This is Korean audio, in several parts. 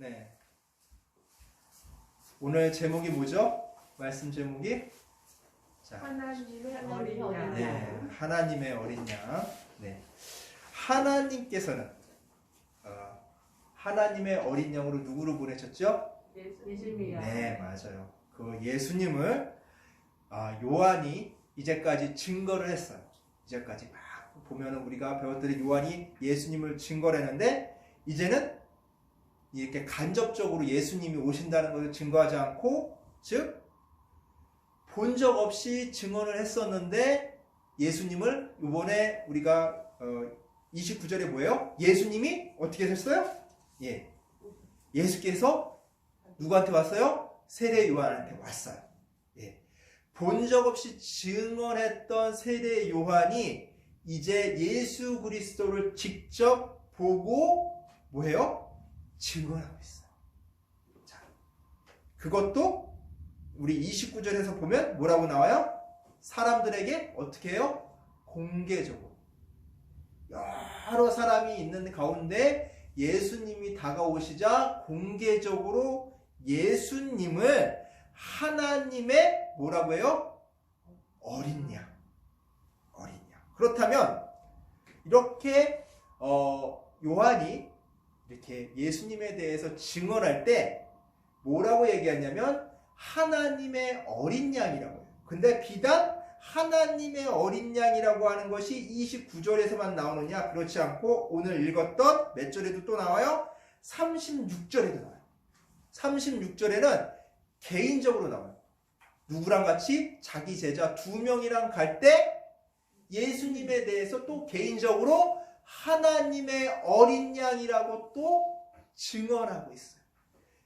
네. 오늘 제목이 뭐죠? 말씀 제목이? 자, 하나님의 어린 양. 네, 하나님의 어린 양. 네. 하나님께서는 하나님의 어린 양으로 누구를 보내셨죠? 예수님이요. 네, 맞아요. 그 예수님을 요한이 이제까지 증거를 했어요. 이제까지 막 보면은 우리가 배웠더니 요한이 예수님을 증거를 했는데 이제는 이렇게 간접적으로 예수님이 오신다는 것을 증거하지 않고, 즉 본 적 없이 증언을 했었는데 예수님을 이번에 우리가 29절에 뭐예요? 예수님이 어떻게 하셨어요? 예, 예수께서 누구한테 왔어요? 세례 요한한테 왔어요. 예, 본 적 없이 증언했던 세례 요한이 이제 예수 그리스도를 직접 보고 뭐해요? 증언하고 있어요. 자, 그것도 우리 29절에서 보면 뭐라고 나와요? 사람들에게 어떻게 해요? 공개적으로. 여러 사람이 있는 가운데 예수님이 다가오시자 공개적으로 예수님을 하나님의 뭐라고 해요? 어린 양. 어린 양. 그렇다면 이렇게 요한이 이렇게 예수님에 대해서 증언할 때 뭐라고 얘기하냐면 하나님의 어린 양이라고 해요. 근데 비단 하나님의 어린 양이라고 하는 것이 29절에서만 나오느냐? 그렇지 않고 오늘 읽었던 몇 절에도 또 나와요? 36절에도 나와요. 36절에는 개인적으로 나와요. 누구랑 같이? 자기 제자 2명이랑 갈 때 예수님에 대해서 또 개인적으로 하나님의 어린 양이라고 또 증언하고 있어요.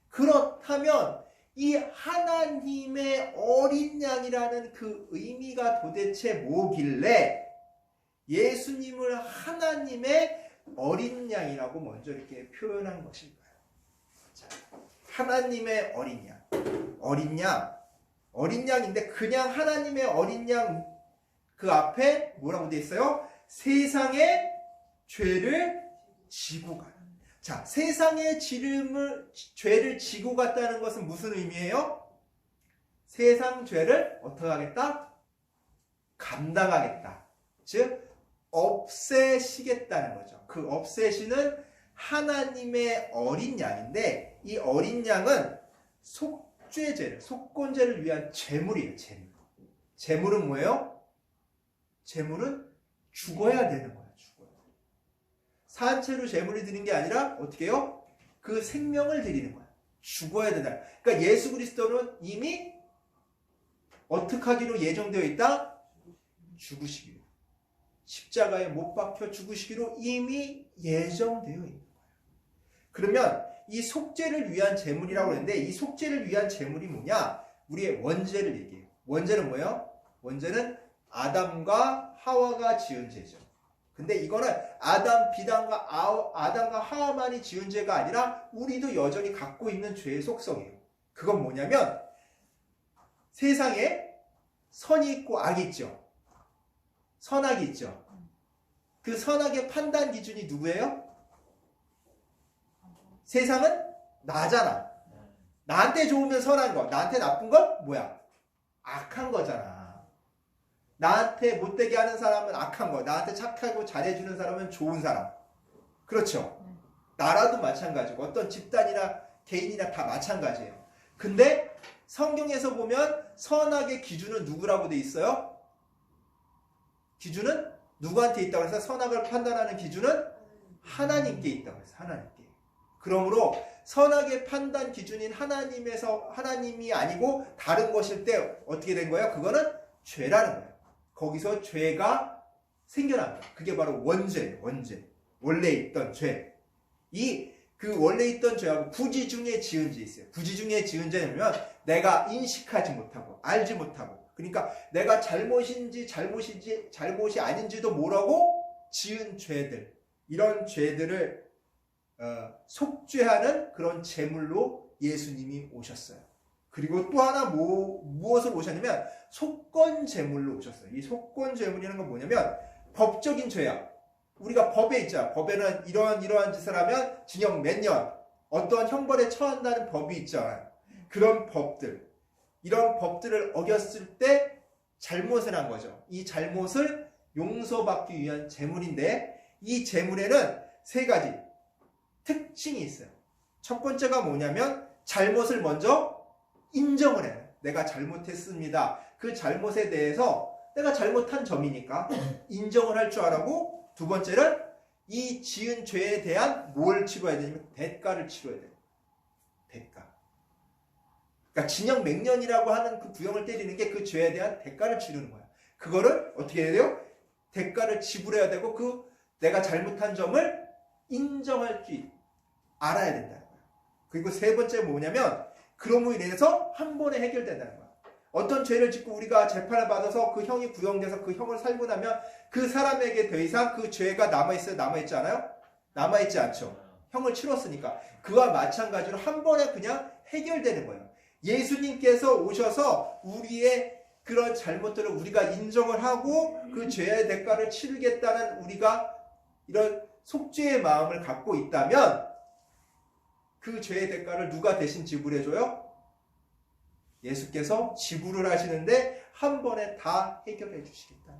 그렇다면 이 하나님의 어린 양이라는 그 의미가 도대체 뭐길래 예수님을 하나님의 어린 양이라고 먼저 이렇게 표현한 것일까요? 자, 하나님의 어린 양. 어린 양. 어린 양인데 그냥 하나님의 어린 양 그 앞에 뭐라고 되어 있어요? 세상의 죄를 지고 가는. 자, 세상의 죄를 지고 갔다는 것은 무슨 의미예요? 세상 죄를 어떻게 하겠다? 감당하겠다. 즉, 없애시겠다는 거죠. 그 없애시는 하나님의 어린 양인데, 이 어린 양은 속죄죄를, 속건죄를 위한 제물이에요, 제물. 제물은 뭐예요? 제물은 죽어야 되는 거예요. 산채로 제물을 드리는 게 아니라 어떻게 해요? 그 생명을 드리는 거야. 죽어야 된다. 그러니까 예수 그리스도는 이미 어떻게 하기로 예정되어 있다? 죽으시기로. 십자가에 못 박혀 죽으시기로 이미 예정되어 있는 거예요. 그러면 이 속죄를 위한 제물이라고 하는데 이 속죄를 위한 제물이 뭐냐? 우리의 원죄를 얘기해요. 원죄는 뭐예요? 원죄는 아담과 하와가 지은 죄죠. 근데 이거는 아담과 하와만이 지은 죄가 아니라 우리도 여전히 갖고 있는 죄의 속성이에요. 그건 뭐냐면 세상에 선이 있고 악이 있죠. 선악이 있죠. 그 선악의 판단 기준이 누구예요? 세상은 나잖아. 나한테 좋으면 선한 거, 나한테 나쁜 건 뭐야? 악한 거잖아. 나한테 못되게 하는 사람은 악한 거, 나한테 착하고 잘해주는 사람은 좋은 사람. 그렇죠? 나라도 마찬가지고 어떤 집단이나 개인이나 다 마찬가지예요. 근데 성경에서 보면 선악의 기준은 누구라고 돼 있어요? 기준은 누구한테 있다고 해서 선악을 판단하는 기준은 하나님께 있다고 해서 하나님께. 그러므로 선악의 판단 기준인 하나님이 아니고 다른 것일 때 어떻게 된 거예요? 그거는 죄라는 거예요. 거기서 죄가 생겨납니다. 그게 바로 원죄예요. 원죄. 원래 있던 죄. 그 원래 있던 죄하고 부지중에 지은 죄 있어요. 부지중에 지은 죄냐면 내가 인식하지 못하고 알지 못하고 그러니까 내가 잘못이 아닌지도 모르고 지은 죄들. 이런 죄들을 속죄하는 그런 제물로 예수님이 오셨어요. 그리고 또 하나 무엇을 오셨냐면 속건 제물로 오셨어요. 이 속건 제물이라는 건 뭐냐면 법적인 죄야. 우리가 법에 있잖아. 법에는 이러한 짓을 하면 징역 몇 년, 어떤 형벌에 처한다는 법이 있잖아요. 그런 법들, 이런 법들을 어겼을 때 잘못을 한 거죠. 이 잘못을 용서받기 위한 제물인데 이 제물에는 세 가지 특징이 있어요. 첫 번째가 뭐냐면 잘못을 먼저 인정을 해요. 내가 잘못했습니다. 그 잘못에 대해서 내가 잘못한 점이니까 인정을 할 줄 알고, 두 번째는 이 지은 죄에 대한 뭘 치러야 되냐면 대가를 치러야 돼요. 대가. 그러니까 징역 맹년이라고 하는 그 구형을 때리는 게 그 죄에 대한 대가를 치르는 거야. 그거를 어떻게 해야 돼요? 대가를 지불해야 되고 그 내가 잘못한 점을 인정할 줄 알아야 된다는 거야. 그리고 세 번째 뭐냐면 그럼으로 인해서 한 번에 해결된다는 거야. 어떤 죄를 짓고 우리가 재판을 받아서 그 형이 구형돼서 그 형을 살고 나면 그 사람에게 더 이상 그 죄가 남아있어요? 남아있지 않아요? 남아있지 않죠. 형을 치렀으니까. 그와 마찬가지로 한 번에 그냥 해결되는 거예요. 예수님께서 오셔서 우리의 그런 잘못들을 우리가 인정을 하고 그 죄의 대가를 치르겠다는 우리가 이런 속죄의 마음을 갖고 있다면 그 죄의 대가를 누가 대신 지불해줘요? 예수께서 지불을 하시는데 한 번에 다 해결해 주시겠다.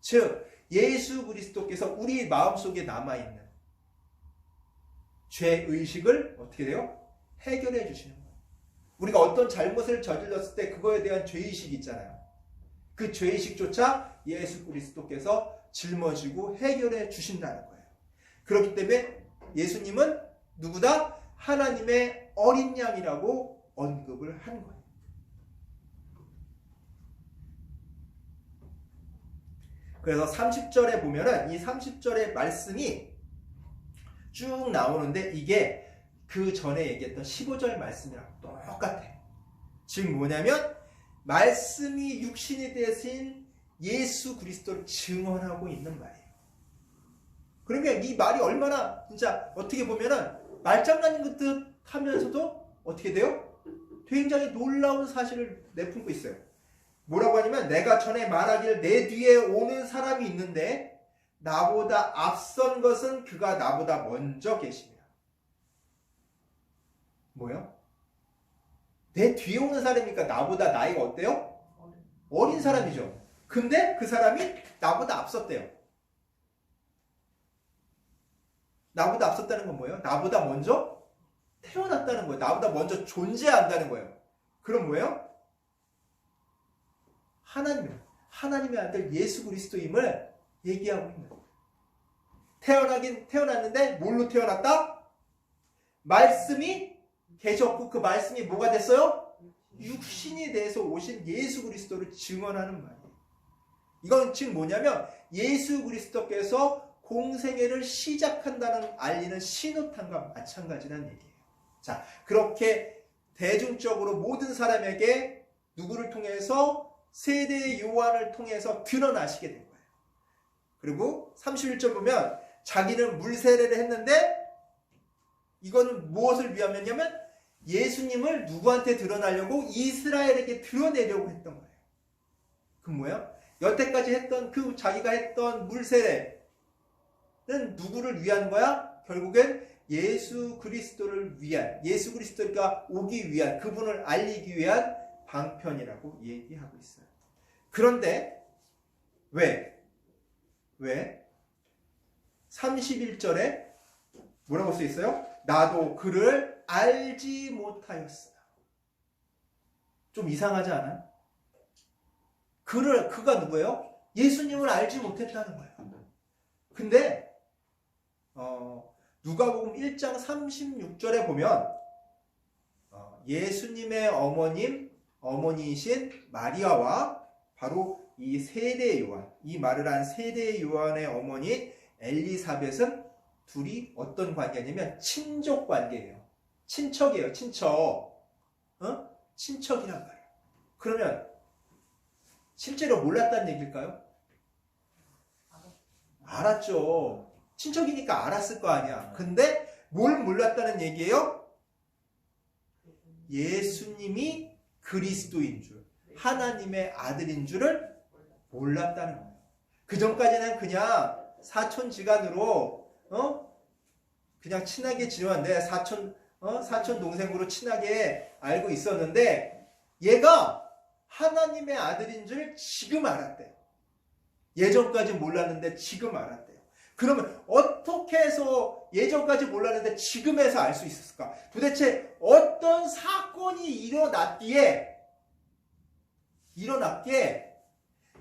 즉 예수 그리스도께서 우리 마음속에 남아있는 죄의식을 어떻게 돼요? 해결해 주시는 거예요. 우리가 어떤 잘못을 저질렀을 때 그거에 대한 죄의식이 있잖아요. 그 죄의식조차 예수 그리스도께서 짊어지고 해결해 주신다는 거예요. 그렇기 때문에 예수님은 누구다? 하나님의 어린 양이라고 언급을 한 거예요. 그래서 30절에 보면은 이 30절의 말씀이 쭉 나오는데 이게 그 전에 얘기했던 15절 말씀이랑 똑같아. 즉 뭐냐면 말씀이 육신이 되신 예수 그리스도를 증언하고 있는 말이에요. 그러니까 이 말이 얼마나 진짜 어떻게 보면은 말장난인 듯 하면서도 어떻게 돼요? 굉장히 놀라운 사실을 내뿜고 있어요. 뭐라고 하냐면 내가 전에 말하기를 내 뒤에 오는 사람이 있는데 나보다 앞선 것은 그가 나보다 먼저 계시며. 뭐요? 내 뒤에 오는 사람이니까 나보다 나이가 어때요? 어린 사람이죠. 근데 그 사람이 나보다 앞섰대요. 나보다 앞섰다는 건 뭐예요? 나보다 먼저 태어났다는 거예요. 나보다 먼저 존재한다는 거예요. 그럼 뭐예요? 하나님의 아들 예수 그리스도임을 얘기하고 있는 거예요. 태어나긴 태어났는데 뭘로 태어났다? 말씀이 계셨고 그 말씀이 뭐가 됐어요? 육신이 돼서 오신 예수 그리스도를 증언하는 말이에요. 이건 즉 뭐냐면 예수 그리스도께서 공생애를 시작한다는 알리는 신호탄과 마찬가지라는 얘기예요. 자, 그렇게 대중적으로 모든 사람에게 누구를 통해서 세대 요한을 통해서 드러나시게 된 거예요. 그리고 31절 보면 자기는 물세례를 했는데 이거는 무엇을 위함이냐면 예수님을 누구한테 드러나려고? 이스라엘에게 드러내려고 했던 거예요. 그 뭐예요? 여태까지 했던 그 자기가 했던 물세례는 누구를 위한 거야? 결국엔 예수 그리스도를 위한, 예수 그리스도가 오기 위한, 그분을 알리기 위한 방편이라고 얘기하고 있어요. 그런데 왜? 31절에 뭐라고 써 있어요? 나도 그를 알지 못하였으나. 좀 이상하지 않아요? 그가 누구예요? 예수님을 알지 못했다는 거예요. 근데 누가복음 1장 36절에 보면 예수님의 어머니이신 마리아와 바로 이 세례 요한, 이 말을 한 세례 요한의 어머니 엘리사벳은 둘이 어떤 관계냐면 친족 관계예요. 친척이에요. 친척이란 말이에요. 그러면 실제로 몰랐다는 얘기일까요? 알았죠. 친척이니까 알았을 거 아니야. 근데 뭘 몰랐다는 얘기예요? 예수님이 그리스도인 줄, 하나님의 아들인 줄을 몰랐다는 거예요. 그 전까지는 그냥 사촌지간으로 그냥 친하게 지내왔는데 사촌 동생으로 친하게 알고 있었는데 얘가 하나님의 아들인 줄 지금 알았대요. 예전까지 몰랐는데 지금 알았대요. 그러면 어떻게 해서 예전까지 몰랐는데 지금에서 알 수 있었을까? 도대체 어떤 사건이 일어났기에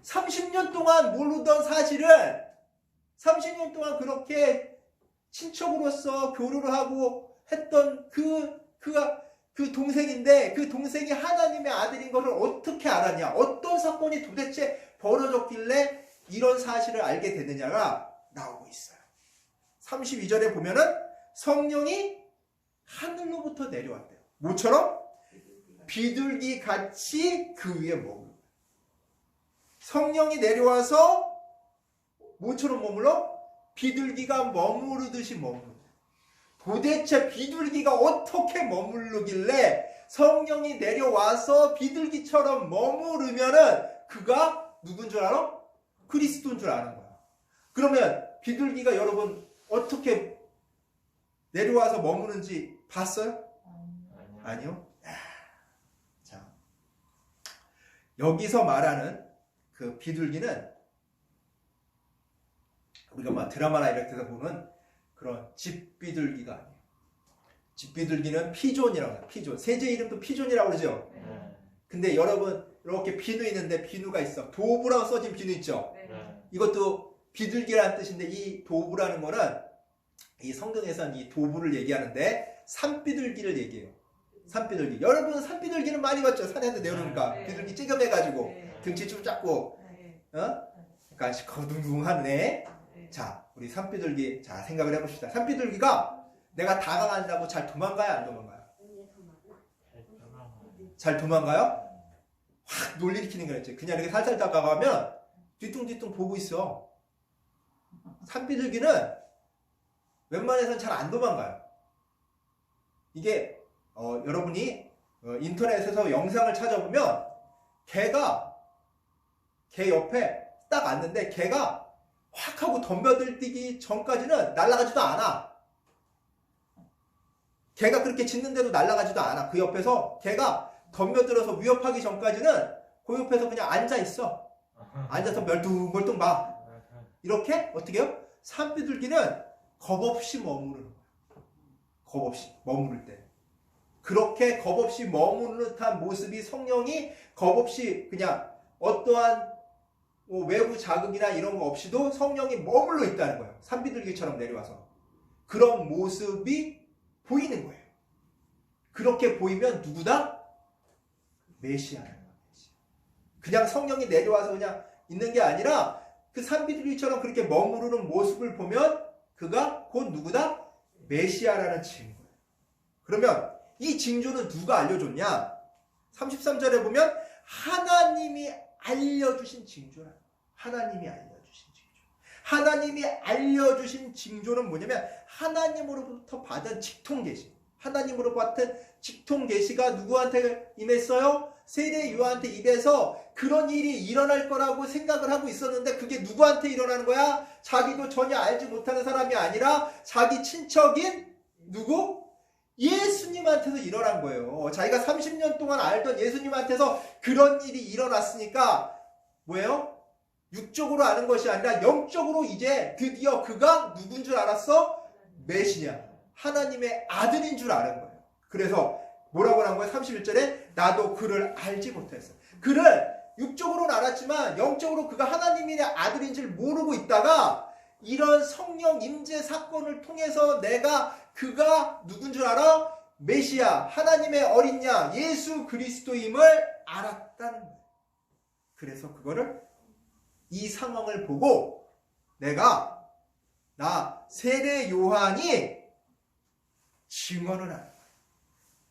30년 동안 모르던 사실을 30년 동안 그렇게 친척으로서 교류를 하고 했던 그 동생인데 그 동생이 하나님의 아들인 것을 어떻게 알았냐? 어떤 사건이 도대체 벌어졌길래 이런 사실을 알게 되느냐가 나오고 있어요. 32절에 보면은 성령이 하늘로부터 내려왔대요. 뭐처럼? 비둘기 같이 그 위에 머물러. 성령이 내려와서 뭐처럼 머물러? 비둘기가 머무르듯이 머물러. 도대체 비둘기가 어떻게 머무르길래 성령이 내려와서 비둘기처럼 머무르면은 그가 누군 줄 알아? 그리스도인 줄 아는 거야. 그러면 비둘기가 여러분 어떻게 내려와서 머무는지 봤어요? 아니요. 자, 여기서 말하는 그 비둘기는 우리가 막 드라마나 이런 데서 보는 그런 집비둘기가 아니에요. 집비둘기는 피존이라고 해요. 피존. 세제 이름도 피존이라고 그러죠. 근데 여러분 이렇게 비누 있는데 비누가 있어. 도부라고 써진 비누 있죠. 이것도 비둘기라는 뜻인데 이 도부라는 거는 이 성경에서는 이 도부를 얘기하는데 산비둘기를 얘기해요. 산비둘기. 여러분 산비둘기는 많이 봤죠. 산에서 내려오니까 비둘기 찌금해가지고 등치 좀 작고 그러니까 거둥둥하네. 자, 우리 산비둘기 자 생각을 해봅시다. 산비둘기가 내가 다가간다고 잘 도망가요? 안 도망가요? 잘 도망가요? 확 놀리키는 거였지. 그냥 이렇게 살살 다가가면 뒤뚱뒤뚱 보고 있어. 산비둘기는 웬만해서는 잘 안 도망가요. 이게 여러분이 인터넷에서 영상을 찾아보면 개 옆에 딱 앉는데 개가 확 하고 덤벼들기 전까지는 날아가지도 않아. 개가 그렇게 짖는데도 날아가지도 않아. 그 옆에서 개가 덤벼들어서 위협하기 전까지는 그 옆에서 그냥 앉아있어. 앉아서 멀뚱멀뚱 봐. 이렇게 어떻게 해요? 산비둘기는 겁없이 머무르는 거야. 겁없이 머무를 때. 그렇게 겁없이 머무르는 듯한 모습이 성령이 겁없이 그냥 어떠한 외부 자극이나 이런 거 없이도 성령이 머물러 있다는 거예요. 산비둘기처럼 내려와서. 그런 모습이 보이는 거예요. 그렇게 보이면 누구다? 메시아라는 거예요. 그냥 성령이 내려와서 그냥 있는 게 아니라 그 산비둘기처럼 그렇게 머무르는 모습을 보면 그가 곧 누구다? 메시아라는 징조예요. 그러면 이 징조는 누가 알려줬냐? 33절에 보면 하나님이 알려주신 징조라. 하나님이 알려주신 징조. 하나님이 알려주신 징조는 뭐냐면 하나님으로부터 받은 직통계시. 하나님으로 받은 직통계시가 누구한테 임했어요? 세례 요한한테 입에서 그런 일이 일어날 거라고 생각을 하고 있었는데 그게 누구한테 일어나는 거야? 자기도 전혀 알지 못하는 사람이 아니라 자기 친척인 누구? 예수님한테서 일어난 거예요. 자기가 30년 동안 알던 예수님한테서 그런 일이 일어났으니까 뭐예요? 육적으로 아는 것이 아니라 영적으로 이제 드디어 그가 누군 줄 알았어? 메시아. 하나님의 아들인 줄 아는 거예요. 그래서 뭐라고 한 거예요? 31절에 나도 그를 알지 못했어. 그를 육적으로는 알았지만 영적으로 그가 하나님의 아들인 줄 모르고 있다가 이런 성령 임재 사건을 통해서 그가 누군 줄 알아? 메시아, 하나님의 어린 양, 예수 그리스도임을 알았다는 거예요. 그래서 그거를 이 상황을 보고 나 세례 요한이 증언을 하는 거예요.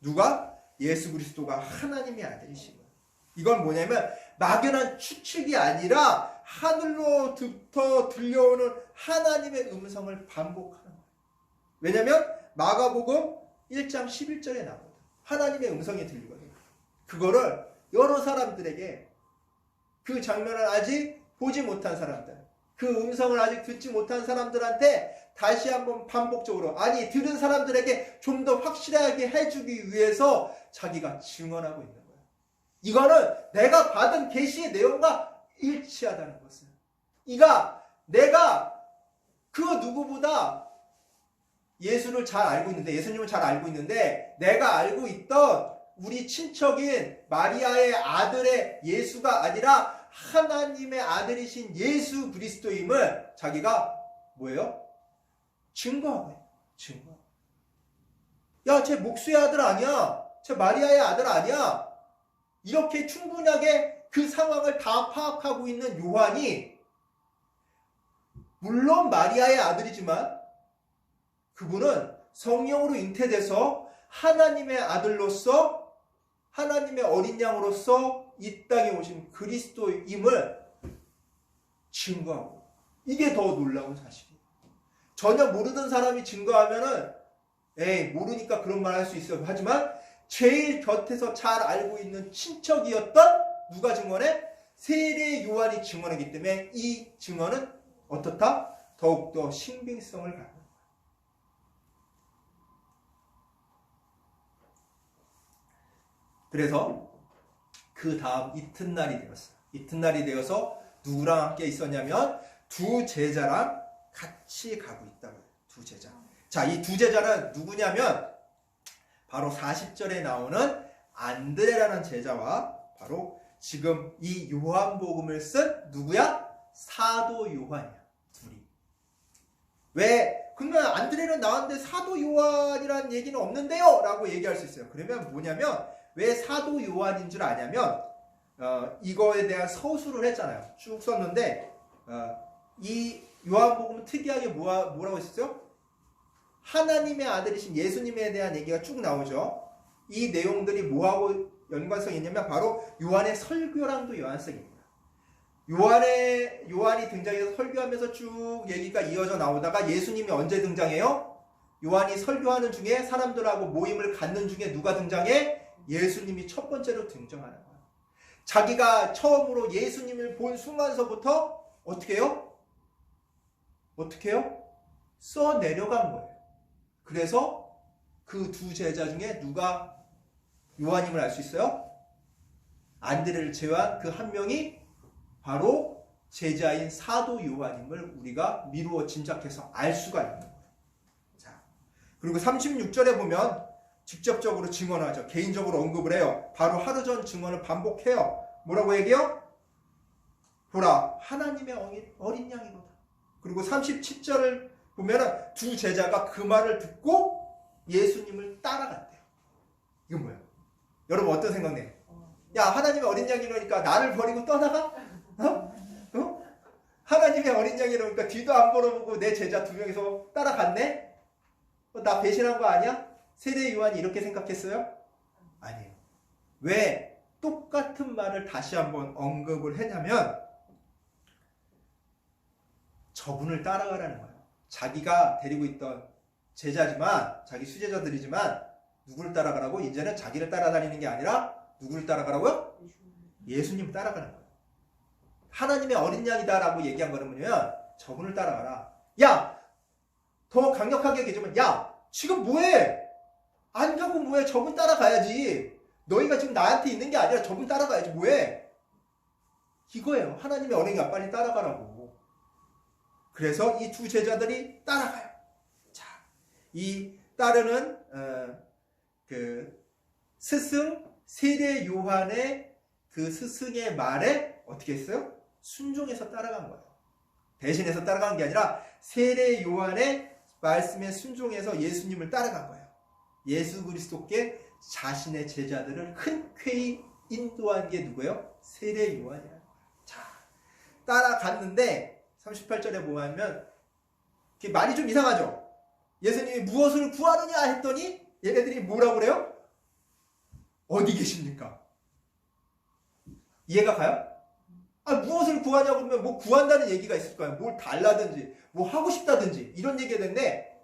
누가? 예수 그리스도가 하나님의 아들이시고. 이건 뭐냐면 막연한 추측이 아니라 하늘로부터 들려오는 하나님의 음성을 반복하는 거예요. 왜냐면 마가복음 1장 11절에 나오거든. 하나님의 음성이 들리거든요. 그거를 여러 사람들에게 그 장면을 아직 보지 못한 사람들, 그 음성을 아직 듣지 못한 사람들한테 다시 한번 반복적으로, 아니 들은 사람들에게 좀 더 확실하게 해주기 위해서 자기가 증언하고 있는 거예요. 이거는 내가 받은 계시의 내용과 일치하다는 것은, 내가 그 누구보다 예수를 잘 알고 있는데, 예수님을 잘 알고 있는데, 내가 알고 있던 우리 친척인 마리아의 아들의 예수가 아니라 하나님의 아들이신 예수 그리스도임을 자기가 뭐예요? 증거하고 있어요. 증거. 야, 쟤 목수의 아들 아니야. 쟤 마리아의 아들 아니야. 이렇게 충분하게 그 상황을 다 파악하고 있는 요한이, 물론 마리아의 아들이지만 그분은 성령으로 잉태돼서 하나님의 아들로서, 하나님의 어린 양으로서 이 땅에 오신 그리스도임을 증거하고, 이게 더 놀라운 사실이에요. 전혀 모르던 사람이 증거하면은 에이 모르니까 그런 말 할 수 있어. 하지만 제일 곁에서 잘 알고 있는 친척이었던 누가 증언해? 세례 요한이 증언하기 때문에 이 증언은 어떻다? 더욱더 신빙성을 갖는 거예요. 그래서 그 다음 이튿날이 되었어요. 이튿날이 되어서 누구랑 함께 있었냐면 두 제자랑 같이 가고 있다고요. 두 제자. 자, 이 두 제자는 누구냐면 바로 40절에 나오는 안드레라는 제자와 바로 지금 이 요한복음을 쓴 누구야? 사도 요한이야. 둘이. 왜? 그러면 안드레는 나왔는데 사도 요한이라는 얘기는 없는데요? 라고 얘기할 수 있어요. 그러면 뭐냐면 왜 사도 요한인 줄 아냐면 이거에 대한 서술을 했잖아요. 쭉 썼는데 이 요한복음은 특이하게 뭐라고 했었어요? 하나님의 아들이신 예수님에 대한 얘기가 쭉 나오죠. 이 내용들이 뭐하고 연관성이 있냐면 바로 요한의 설교랑도 연관성이 있습니다. 요한이 등장해서 설교하면서 쭉 얘기가 이어져 나오다가 예수님이 언제 등장해요? 요한이 설교하는 중에 사람들하고 모임을 갖는 중에 누가 등장해? 예수님이 첫 번째로 등장하는 거예요. 자기가 처음으로 예수님을 본 순간서부터 어떻게 해요? 써 내려간 거예요. 그래서 그 두 제자 중에 누가 요한임을 알 수 있어요? 안드레를 제외한 그 한 명이 바로 제자인 사도 요한임을 우리가 미루어 짐작해서 알 수가 있는 거예요. 자, 그리고 36절에 보면 직접적으로 증언하죠. 개인적으로 언급을 해요. 바로 하루 전 증언을 반복해요. 뭐라고 얘기해요? 보라, 하나님의 어린 양이로다. 그리고 37절을 보면 두 제자가 그 말을 듣고 예수님을 따라갔대요. 이건 뭐예요? 여러분 어떤 생각내요? 야, 하나님의 어린 양이라니까 나를 버리고 떠나가? 하나님의 어린 양이라니까 뒤도 안 보러보고 내 제자 두 명이서 따라갔네? 나 배신한 거 아니야? 세례 요한이 이렇게 생각했어요? 아니에요. 왜 똑같은 말을 다시 한번 언급을 했냐면 저분을 따라가라는 거예요. 자기가 데리고 있던 제자지만, 자기 수제자들이지만 누구를 따라가라고? 이제는 자기를 따라다니는 게 아니라 누구를 따라가라고요? 예수님을 따라가는 거예요. 하나님의 어린 양이다라고 얘기한 거는 뭐냐면 저분을 따라가라. 야! 더 강력하게 얘기하자면 야! 지금 뭐해? 안 가고 뭐해? 저분 따라가야지. 너희가 지금 나한테 있는 게 아니라 저분 따라가야지. 뭐해? 이거예요. 하나님의 어린 양 빨리 따라가라고. 그래서 이 두 제자들이 따라가요. 자, 이 따르는 그 스승 세례 요한의 그 스승의 말에 어떻게 했어요? 순종해서 따라간 거예요. 대신해서 따라간 게 아니라 세례 요한의 말씀에 순종해서 예수님을 따라간 거예요. 예수 그리스도께 자신의 제자들을 흔쾌히 인도한 게 누구예요? 세례 요한이라는 거예요. 자, 따라갔는데 38절에 보면 말이 좀 이상하죠? 예수님이 무엇을 구하느냐 했더니 얘네들이 뭐라고 그래요? 어디 계십니까? 이해가 가요? 무엇을 구하냐고 그러면 뭐 구한다는 얘기가 있을 거예요. 뭘 달라든지 뭐 하고 싶다든지 이런 얘기가 되는데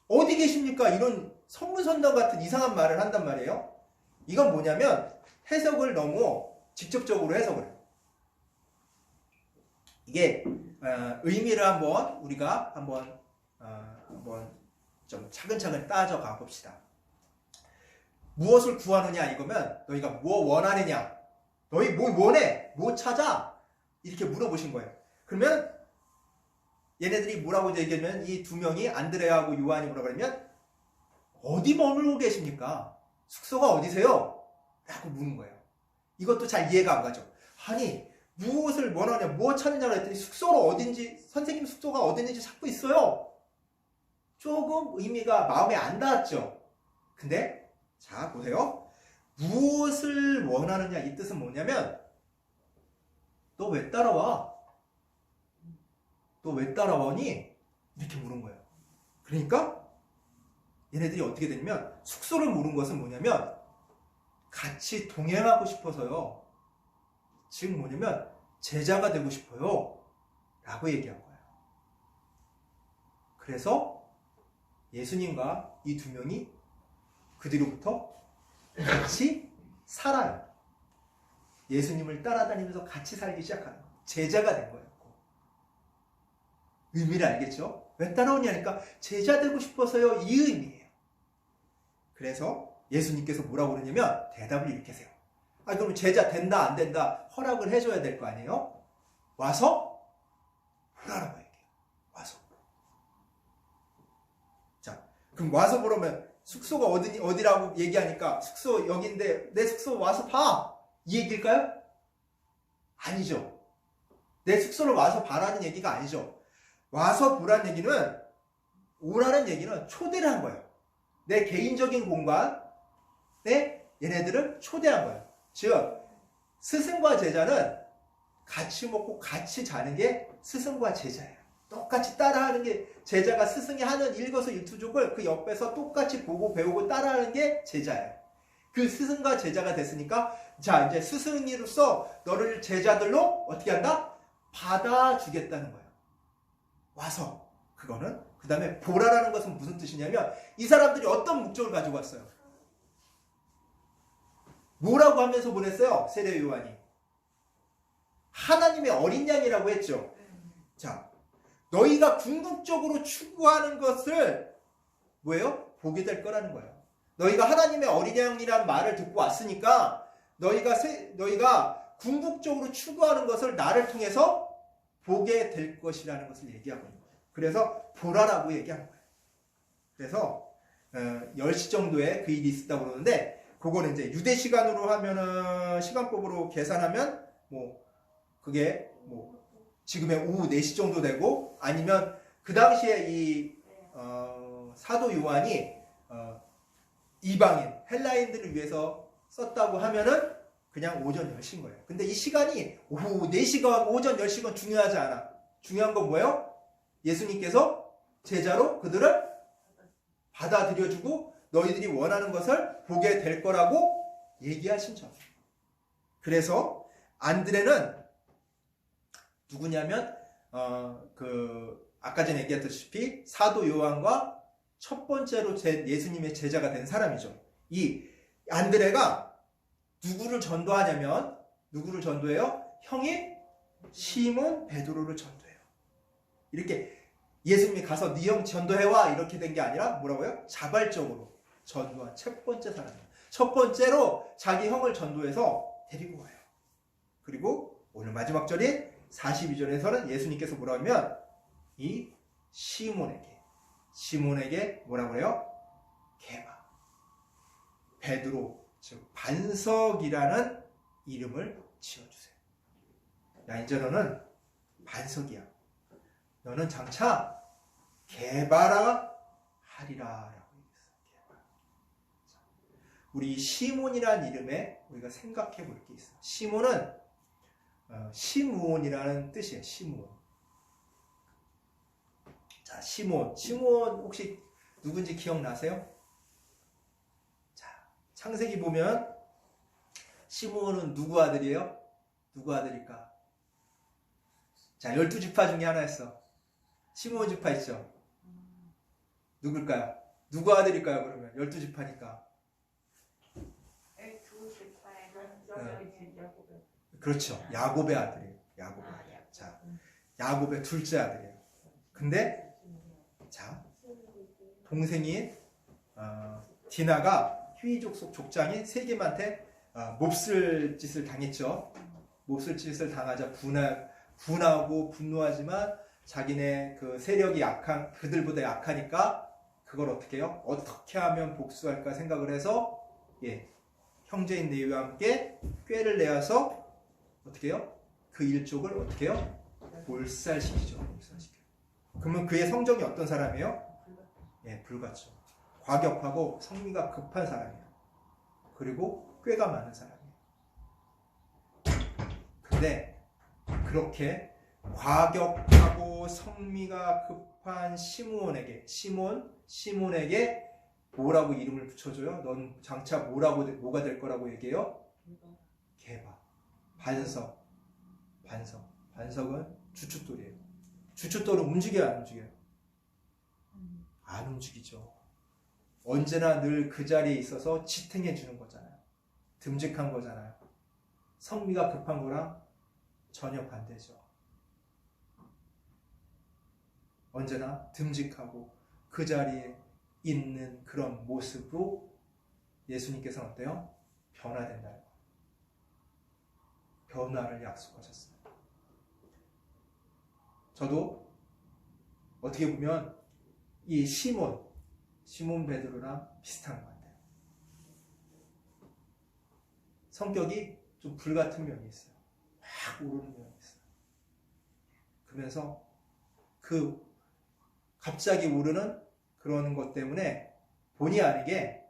어디 계십니까? 이런 선문선답 같은 이상한 말을 한단 말이에요. 이건 뭐냐면 해석을 너무 직접적으로 해석을 해요. 이게 의미를 우리가 한번 한번 좀 차근차근 따져가 봅시다. 무엇을 구하느냐 이거면 너희가 뭐 원하느냐, 너희 뭐 원해, 뭐 찾아, 이렇게 물어보신 거예요. 그러면 얘네들이 뭐라고 얘기하면 이 두 명이 안드레아하고 요한이 뭐라고 그러면 어디 머물고 계십니까? 숙소가 어디세요? 라고 묻는 거예요. 이것도 잘 이해가 안 가죠. 아니 무엇을 원하냐, 뭐 찾느냐고 했더니 숙소가 어딘지, 선생님 숙소가 어딘지 찾고 있어요. 조금 의미가 마음에 안 닿았죠. 근데 자 보세요. 무엇을 원하느냐 이 뜻은 뭐냐면 너 왜 따라와? 너 왜 따라오니? 이렇게 물은 거예요. 그러니까 얘네들이 어떻게 되냐면 숙소를 물은 것은 뭐냐면 같이 동행하고 싶어서요. 즉 뭐냐면 제자가 되고 싶어요. 라고 얘기한 거예요. 그래서 예수님과 이 두 명이 그 뒤로부터 같이 살아요. 예수님을 따라다니면서 같이 살기 시작하는 거예요. 제자가 된 거예요. 의미를 알겠죠? 왜 따라오냐니까 제자 되고 싶어서요. 이 의미예요. 그래서 예수님께서 뭐라고 그러냐면 대답을 이렇게 하세요. 아, 그럼 제자 된다 안 된다 허락을 해줘야 될 거 아니에요? 와서 보라라고 얘기해요. 와서 보라. 자, 그럼 와서 보라면 숙소가 어디라고 얘기하니까 숙소 여긴데 내 숙소 와서 봐. 이 얘기일까요? 아니죠. 내 숙소를 와서 봐라는 얘기가 아니죠. 와서 보라는 얘기는, 오라는 얘기는 초대를 한 거예요. 내 개인적인 공간에 얘네들을 초대한 거예요. 즉 스승과 제자는 같이 먹고 같이 자는 게 스승과 제자예요. 똑같이 따라하는 게, 제자가 스승이 하는 일거수일투족을 그 옆에서 똑같이 보고 배우고 따라하는 게 제자예요. 그 스승과 제자가 됐으니까 자 이제 스승이로서 너를 제자들로 어떻게 한다? 받아주겠다는 거예요. 와서. 그거는 그 다음에 보라라는 것은 무슨 뜻이냐면 이 사람들이 어떤 목적을 가지고 왔어요? 뭐라고 하면서 보냈어요? 세례 요한이 하나님의 어린 양이라고 했죠. 자, 너희가 궁극적으로 추구하는 것을 뭐예요? 보게 될 거라는 거예요. 너희가 하나님의 어린 양이라는 말을 듣고 왔으니까 너희가 궁극적으로 추구하는 것을 나를 통해서 보게 될 것이라는 것을 얘기하고 있는 거예요. 그래서 보라라고 얘기하는 거예요. 그래서 10시 정도에 그 일이 있었다고 그러는데 그거는 이제 유대 시간으로 하면은 시간법으로 계산하면 뭐 그게 뭐 지금의 오후 4시 정도 되고, 아니면 그 당시에 이 사도 요한이 이방인 헬라인들을 위해서 썼다고 하면은 그냥 오전 10시인 거예요. 근데 이 시간이 오후 4시간, 오전 10시간 중요하지 않아. 중요한 건 뭐예요? 예수님께서 제자로 그들을 받아들여주고 너희들이 원하는 것을 보게 될 거라고 얘기하신 점. 그래서 안드레는 누구냐면 아까 전에 얘기했다시피 사도 요한과 첫 번째로 예수님의 제자가 된 사람이죠. 이 안드레가 누구를 전도하냐면 누구를 전도해요? 형이 시몬 베드로를 전도해요. 이렇게 예수님이 가서 네 형 전도해와 이렇게 된 게 아니라 뭐라고요? 자발적으로 전도한 첫 번째 사람이에요. 첫 번째로 자기 형을 전도해서 데리고 와요. 그리고 오늘 마지막 절인 42절에서는 예수님께서 뭐라고 하면 이 시몬에게 뭐라고 해요? 게바, 베드로, 즉 반석이라는 이름을 지어주세요. 야, 이제 너는 반석이야. 너는 장차 게바라 하리라 라고 얘기했어요. 우리 시몬이라는 이름에 우리가 생각해 볼 게 있어요. 시몬은 시므온이라는 뜻이에요. 시므온. 자, 시몬 혹시 누군지 기억나세요? 자, 창세기 보면 시므온은 누구 아들이에요? 누구 아들일까? 자, 12지파 중에 하나였어. 시므온 지파 있죠? 누굴까요? 누구 아들일까요? 그러면 12지파니까. 그렇죠. 야곱의 아들이에요. 야곱의 아들. 자, 야곱의 둘째 아들이에요. 근데 자, 동생인 디나가 희위족속 족장인 세겜한테 몹쓸 짓을 당했죠. 몹쓸 짓을 당하자 분하고 분노하지만 자기네 그 세력이 약한 그들보다 약하니까 그걸 어떻게 해요? 어떻게 하면 복수할까 생각을 해서 형제인 레위와 함께 꾀를 내어서 어떻게 해요? 그 일족을 어떻게 해요? 몰살시키죠. 몰살시켜요. 그러면 그의 성정이 어떤 사람이에요? 불같죠. 과격하고 성미가 급한 사람이에요. 그리고 꾀가 많은 사람이에요. 근데 그렇게 과격하고 성미가 급한 시몬에게 뭐라고 이름을 붙여줘요? 넌 장차 뭐가 될 거라고 얘기해요? 개바. 반석은 주춧돌이에요. 주춧돌은 움직여요, 안 움직여요? 안 움직이죠. 언제나 늘 그 자리에 있어서 지탱해 주는 거잖아요. 듬직한 거잖아요. 성미가 급한 거랑 전혀 반대죠. 언제나 듬직하고 그 자리에 있는 그런 모습으로 예수님께서는 어때요? 변화된다. 변화를 약속하셨어요. 저도 어떻게 보면 이 시몬 베드로랑 비슷한 것 같아요. 성격이 좀 불같은 면이 있어요. 막 오르는 면이 있어요. 그러면서 그 갑자기 오르는 그런 것 때문에 본의 아니게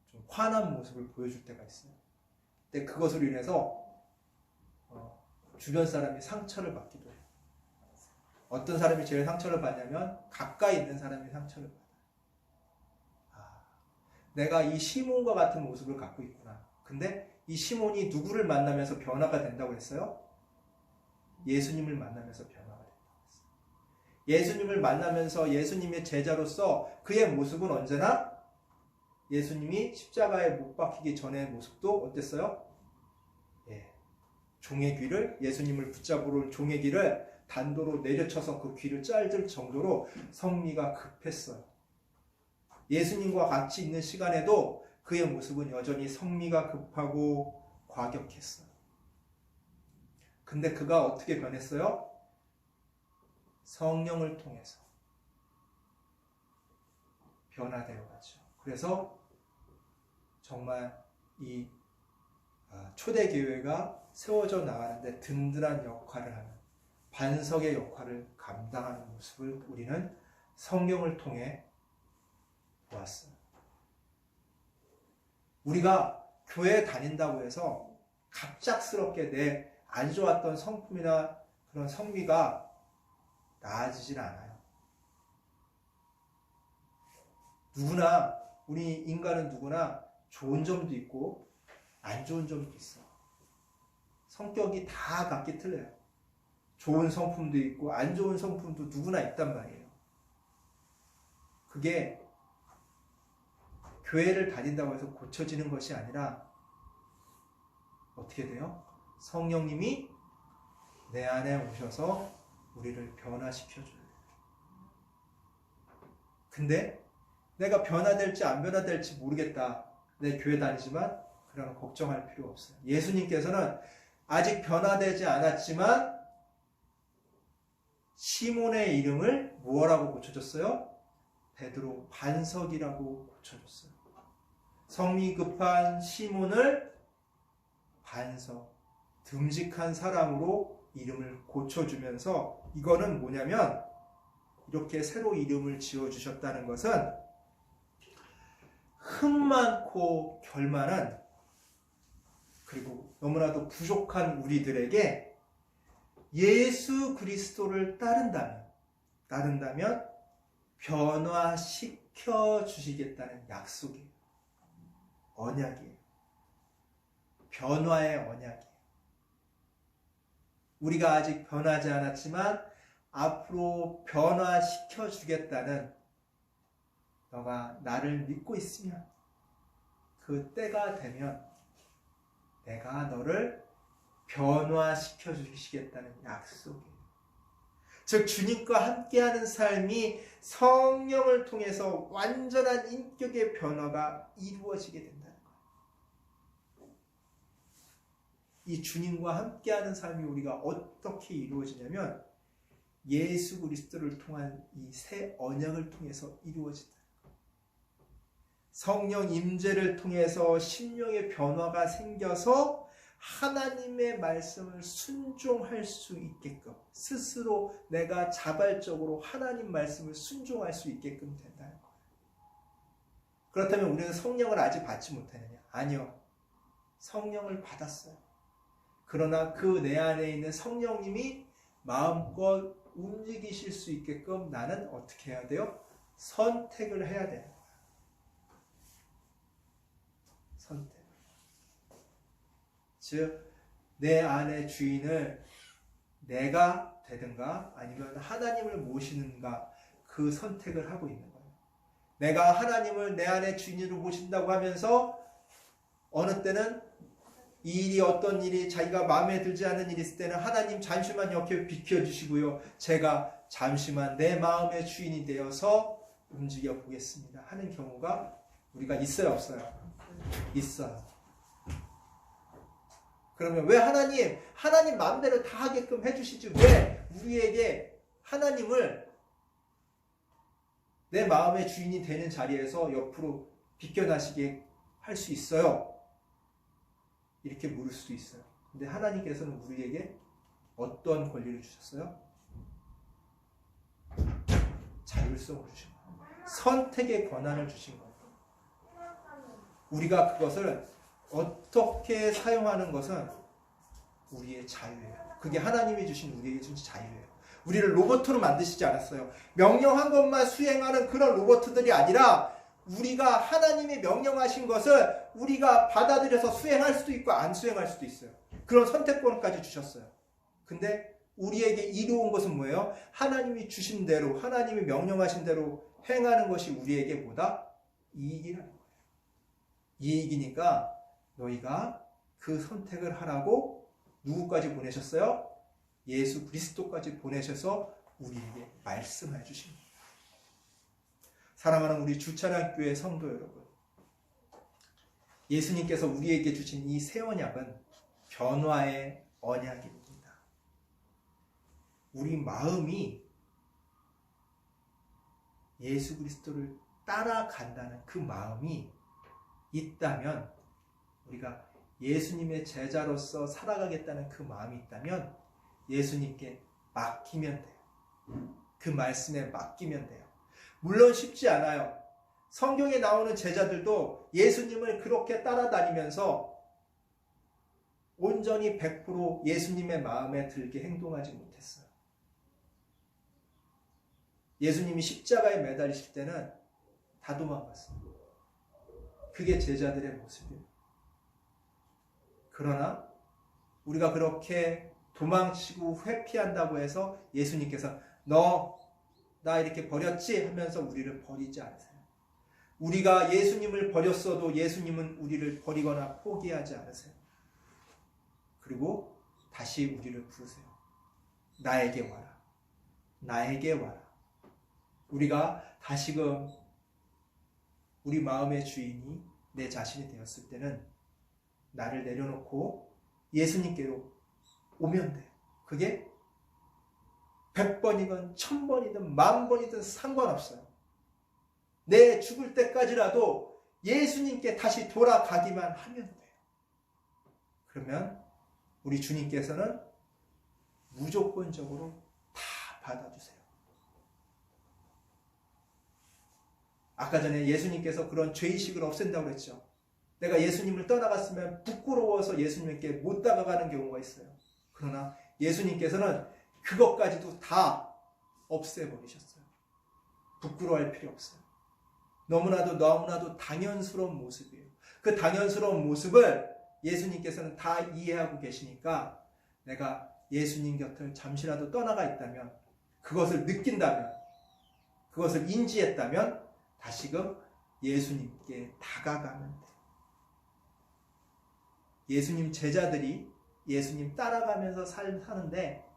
좀 화난 모습을 보여줄 때가 있어요. 근데 그것으로 인해서 주변 사람이 상처를 받기도 해요. 어떤 사람이 제일 상처를 받냐면 가까이 있는 사람이 상처를 받아요. 내가 이 시몬과 같은 모습을 갖고 있구나. 근데 이 시몬이 누구를 만나면서 변화가 된다고 했어요? 예수님을 만나면서 변화가 된다고 했어요. 예수님을 만나면서 예수님의 제자로서 그의 모습은 언제나 예수님이 십자가에 못 박히기 전의 모습도 어땠어요? 종의 귀를, 예수님을 붙잡으러 온 종의 귀를 단도로 내려쳐서 그 귀를 짤들 정도로 성미가 급했어요. 예수님과 같이 있는 시간에도 그의 모습은 여전히 성미가 급하고 과격했어요. 근데 그가 어떻게 변했어요? 성령을 통해서 변화되어 가죠. 그래서 정말 이 초대교회가 세워져 나가는데 든든한 역할을 하는 반석의 역할을 감당하는 모습을 우리는 성경을 통해 보았어요. 우리가 교회에 다닌다고 해서 갑작스럽게 내 안 좋았던 성품이나 그런 성미가 나아지질 않아요. 우리 인간은 누구나 좋은 점도 있고 안 좋은 점도 있어. 성격이 다 각기 틀려요. 좋은 성품도 있고 안 좋은 성품도 누구나 있단 말이에요. 그게 교회를 다닌다고 해서 고쳐지는 것이 아니라 어떻게 돼요? 성령님이 내 안에 오셔서 우리를 변화시켜줘요. 근데 내가 변화될지 안 변화될지 모르겠다. 내 교회 다니지만 그러나 걱정할 필요 없어요. 예수님께서는 아직 변화되지 않았지만 시몬의 이름을 뭐라고 고쳐줬어요? 베드로 반석이라고 고쳐줬어요. 성미 급한 시몬을 반석, 듬직한 사람으로 이름을 고쳐주면서 이거는 뭐냐면 이렇게 새로 이름을 지어주셨다는 것은 흠 많고 결 많은 그리고 너무나도 부족한 우리들에게 예수 그리스도를 따른다면 변화시켜 주시겠다는 약속이에요. 언약이에요. 변화의 언약이에요. 우리가 아직 변하지 않았지만 앞으로 변화시켜 주겠다는 너가 나를 믿고 있으면 그 때가 되면 내가 너를 변화시켜 주시겠다는 약속이에요. 즉 주님과 함께하는 삶이 성령을 통해서 완전한 인격의 변화가 이루어지게 된다는 거예요. 이 주님과 함께하는 삶이 우리가 어떻게 이루어지냐면 예수 그리스도를 통한 이 새 언약을 통해서 이루어진다. 성령 임재를 통해서 심령의 변화가 생겨서 하나님의 말씀을 순종할 수 있게끔 스스로 내가 자발적으로 하나님 말씀을 순종할 수 있게끔 된다는 거예요. 그렇다면 우리는 성령을 아직 받지 못하느냐? 아니요. 성령을 받았어요. 그러나 그 내 안에 있는 성령님이 마음껏 움직이실 수 있게끔 나는 어떻게 해야 돼요? 선택을 해야 되는 거예요. 선택. 즉, 내 안의 주인을 내가 되든가 아니면 하나님을 모시는가 그 선택을 하고 있는 거예요. 내가 하나님을 내 안의 주인으로 모신다고 하면서 어느 때는 이 일이 어떤 일이 자기가 마음에 들지 않는 일이 있을 때는 하나님 잠시만 옆에 비켜주시고요. 제가 잠시만 내 마음의 주인이 되어서 움직여 보겠습니다 하는 경우가 우리가 있어요, 없어요? 있어요. 그러면 왜 하나님 마음대로 다 하게끔 해주시지 왜 우리에게 하나님을 내 마음의 주인이 되는 자리에서 옆으로 비껴나시게 할 수 있어요? 이렇게 물을 수도 있어요. 근데 하나님께서는 우리에게 어떤 권리를 주셨어요? 자율성을 주신 거예요. 선택의 권한을 주신 거예요. 우리가 그것을 어떻게 사용하는 것은 우리의 자유예요. 그게 하나님이 주신 우리에게 주신 자유예요. 우리를 로봇으로 만드시지 않았어요. 명령한 것만 수행하는 그런 로봇들이 아니라 우리가 하나님이 명령하신 것을 우리가 받아들여서 수행할 수도 있고 안 수행할 수도 있어요. 그런 선택권까지 주셨어요. 근데 우리에게 이로운 것은 뭐예요? 하나님이 주신 대로 하나님이 명령하신 대로 행하는 것이 우리에게 뭐다? 이익이라는 거예요. 이익이니까 너희가 그 선택을 하라고 누구까지 보내셨어요? 예수 그리스도까지 보내셔서 우리에게 말씀해 주신 거예요. 사랑하는 우리 주찬학교의 성도 여러분, 예수님께서 우리에게 주신 이 새 언약은 변화의 언약입니다. 우리 마음이 예수 그리스도를 따라간다는 그 마음이 있다면, 우리가 예수님의 제자로서 살아가겠다는 그 마음이 있다면 예수님께 맡기면 돼요. 그 말씀에 맡기면 돼요. 물론 쉽지 않아요. 성경에 나오는 제자들도 예수님을 그렇게 따라다니면서 온전히 100% 예수님의 마음에 들게 행동하지 못했어요. 예수님이 십자가에 매달리실 때는 다 도망갔어요. 그게 제자들의 모습이에요. 그러나 우리가 그렇게 도망치고 회피한다고 해서 예수님께서 너 나 이렇게 버렸지? 하면서 우리를 버리지 않으세요. 우리가 예수님을 버렸어도 예수님은 우리를 버리거나 포기하지 않으세요. 그리고 다시 우리를 부르세요. 나에게 와라. 나에게 와라. 우리가 다시금 우리 마음의 주인이 내 자신이 되었을 때는 나를 내려놓고 예수님께로 오면 돼요. 그게 100번이든 1000번이든 10,000번이든 상관없어요. 내 죽을 때까지라도 예수님께 다시 돌아가기만 하면 돼요. 그러면 우리 주님께서는 무조건적으로 다 받아주세요. 아까 전에 예수님께서 그런 죄의식을 없앤다고 그랬죠. 내가 예수님을 떠나갔으면 부끄러워서 예수님께 못 다가가는 경우가 있어요. 그러나 예수님께서는 그것까지도 다 없애버리셨어요. 부끄러워할 필요 없어요. 너무나도 당연스러운 모습이에요. 그 당연스러운 모습을 예수님께서는 다 이해하고 계시니까 내가 예수님 곁을 잠시라도 떠나가 있다면, 그것을 느낀다면, 그것을 인지했다면 다시금 예수님께 다가가면 돼요. 예수님 제자들이 예수님 따라가면서 사는데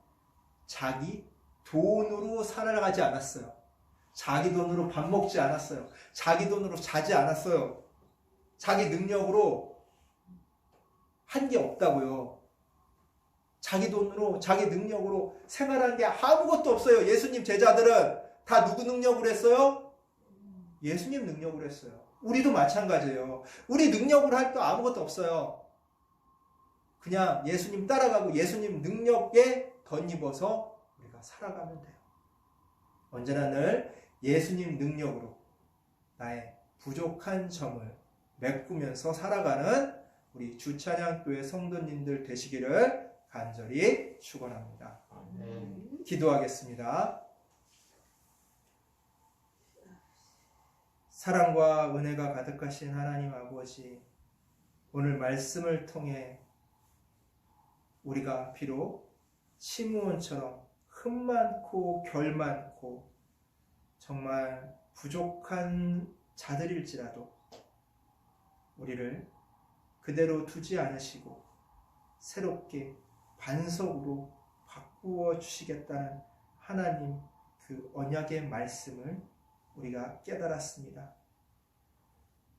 자기 돈으로 살아가지 않았어요. 자기 돈으로 밥 먹지 않았어요. 자기 돈으로 자지 않았어요. 자기 능력으로 한 게 없다고요. 자기 돈으로, 자기 능력으로 생활한 게 아무것도 없어요. 예수님 제자들은 다 누구 능력으로 했어요? 예수님 능력으로 했어요. 우리도 마찬가지예요. 우리 능력으로 할 거 아무것도 없어요. 그냥 예수님 따라가고 예수님 능력에 덧입어서 우리가 살아가면 돼요. 언제나 늘 예수님 능력으로 나의 부족한 점을 메꾸면서 살아가는 우리 주찬양교회 성도님들 되시기를 간절히 축원합니다. 기도하겠습니다. 사랑과 은혜가 가득하신 하나님 아버지, 오늘 말씀을 통해 우리가 비록 시므온처럼 흠 많고 결 많고 정말 부족한 자들일지라도 우리를 그대로 두지 않으시고 새롭게 반석으로 바꾸어 주시겠다는 하나님 그 언약의 말씀을 우리가 깨달았습니다.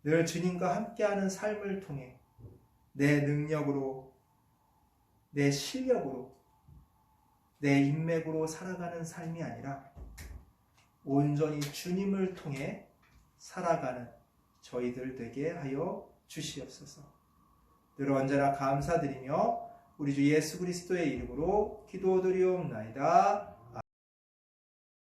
늘 주님과 함께하는 삶을 통해 내 능력으로, 내 실력으로, 내 인맥으로 살아가는 삶이 아니라 온전히 주님을 통해 살아가는 저희들 되게 하여 주시옵소서. 늘 언제나 감사드리며 우리 주 예수 그리스도의 이름으로 기도드리옵나이다.